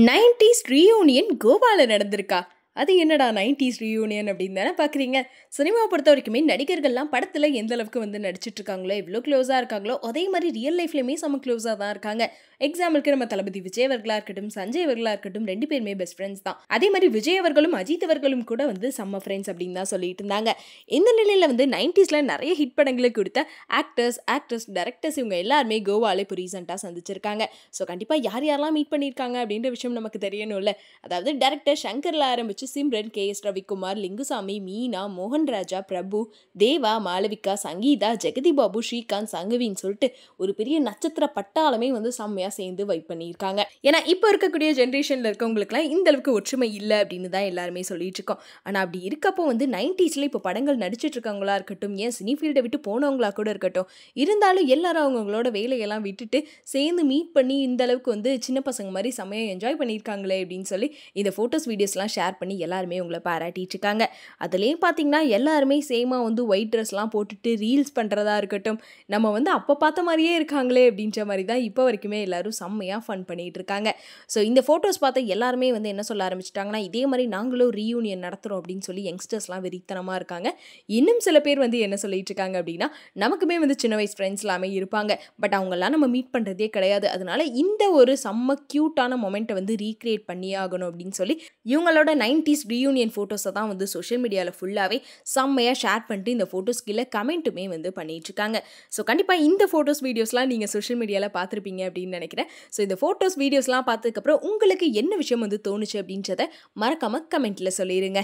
90s reunion கோவால நடந்திருக்கா? அது என்னடா 90s ரீயூனியன் அப்படின்னு தானே பார்க்குறீங்க. சினிமாவை பொறுத்த வரைக்குமே நடிகர்கள்லாம் படத்தில் எந்த அளவுக்கு வந்து நடிச்சிட்டு இருக்காங்களோ, எவ்வளோ க்ளோஸாக இருக்காங்களோ, அதே மாதிரி ரியல் லைஃப்லையுமே செம்ம க்ளோஸாக தான் இருக்காங்க. எக்ஸாம்பிளுக்கு நம்ம தளபதி விஜய் அவர்களாக இருக்கட்டும், சஞ்சய் அவர்களாக இருக்கட்டும், 2 பேருமே பெஸ்ட் ஃப்ரெண்ட்ஸ் தான். அதே மாதிரி விஜய் அவர்களும் அஜித் அவர்களும் கூட வந்து செம்ம ஃப்ரெண்ட்ஸ் அப்படின்னு தான் சொல்லிட்டு இருந்தாங்க. இந்த நிலையில் வந்து 90ஸ்ல நிறைய ஹிட் படங்களை கொடுத்த ஆக்டர்ஸ், டைரக்டர்ஸ் இவங்க எல்லாருமே கோவாலே இப்போ ரீசெண்டாக சந்திச்சிருக்காங்க. ஸோ கண்டிப்பாக யார் யாரெல்லாம் மீட் பண்ணியிருக்காங்க அப்படின்ற விஷயம் நமக்கு தெரியணும்ல. அதாவது டைரக்டர் சங்கர்ல ஆரம்பிச்சு சிம்ரன், KS ரவிக்குமார், லிங்குசாமி, மீனா, மோகன்ராஜா, பிரபு, தேவா, மாளவிகா, சங்கீதா, ஜெகதி பாபு, ஸ்ரீகாந்த், சங்கவின்னு சொல்லிட்டு ஒரு பெரிய நட்சத்திர பட்டாளமே வந்து செம்மையாக சேர்ந்து வைப் பண்ணியிருக்காங்க. ஏன்னா இப்போ இருக்கக்கூடிய ஜென்ரேஷனில் இருக்கவங்களுக்குலாம் இந்த அளவுக்கு ஒற்றுமை இல்லை அப்படின்னு தான் எல்லாருமே சொல்லிட்டு இருக்கோம். ஆனால் அப்படி இருக்கப்போ வந்து 90ஸ்ல இப்போ படங்கள் நடிச்சிட்டு இருக்கவங்களா இருக்கட்டும், ஏன் சினி ஃபீல்டை விட்டு போனவங்களா கூட இருக்கட்டும், இருந்தாலும் எல்லாரும் அவங்களோட வேலையெல்லாம் விட்டுட்டு சேர்ந்து மீட் பண்ணி இந்த அளவுக்கு வந்து சின்ன பசங்க மாதிரி செம்மையாக என்ஜாய் பண்ணியிருக்காங்களே அப்படின்னு சொல்லி இந்த ஃபோட்டோஸ் வீடியோஸ்லாம் ஷேர் பண்ணி எல்லாருமே உங்களை பாராட்டிட்டு இருக்காங்க. அதுலேயும் பார்த்தீங்கன்னா எல்லாருமே சேமாக வந்து ஒயிட் ட்ரெஸ்லாம் போட்டுட்டு ரீல்ஸ் பண்ணுறதா இருக்கட்டும், நம்ம வந்து அப்போ பார்த்த மாதிரியே இருக்காங்களே அப்படின்ற மாதிரி தான் இப்போ வரைக்குமே எல்லாரும் செம்மையாக ஃபன் பண்ணிகிட்டு இருக்காங்க. ஸோ இந்த ஃபோட்டோஸ் பார்த்து எல்லாருமே வந்து என்ன சொல்ல ஆரம்பிச்சிட்டாங்கன்னா, இதே மாதிரி நாங்களும் ரீயூனியன் நடத்துகிறோம் அப்படின்னு சொல்லி யங்ஸ்டர்ஸ்லாம் வெறித்தனமாக இருக்காங்க. இன்னும் சில பேர் வந்து என்ன சொல்லிட்டு இருக்காங்க அப்படின்னா, நமக்குமே வந்து சின்ன வயசு ஃப்ரெண்ட்ஸ் எல்லாமே இருப்பாங்க, பட் அவங்கெல்லாம் நம்ம மீட் பண்ணுறதே கிடையாது, அதனால இந்த ஒரு செம்ம க்யூட்டான மொமெண்ட்டை வந்து ரீக்ரியேட் பண்ணியே ஆகணும் அப்படின்னு சொல்லி இவங்களோட 90s ரீயூனியன் ஃபோட்டோஸை தான் வந்து சோஷியல் மீடியாவில் ஃபுல்லாகவே செம்மையாக ஷேர் பண்ணிட்டு இந்த ஃபோட்டோஸ் கீழே கமெண்ட்டுமே வந்து பண்ணிட்டு இருக்காங்க. ஸோ கண்டிப்பாக இந்த ஃபோட்டோஸ் வீடியோஸ்லாம் நீங்கள் சோஷியல் மீடியாவில் பார்த்துருப்பீங்க அப்படின்னு நினைக்கிறேன். ஸோ இந்த ஃபோட்டோஸ் வீடியோஸ்லாம் பார்த்ததுக்கப்புறம் உங்களுக்கு என்ன விஷயம் வந்து தோணுச்சு அப்படின்றத மறக்காமல் கமெண்ட்டில் சொல்லிடுங்க.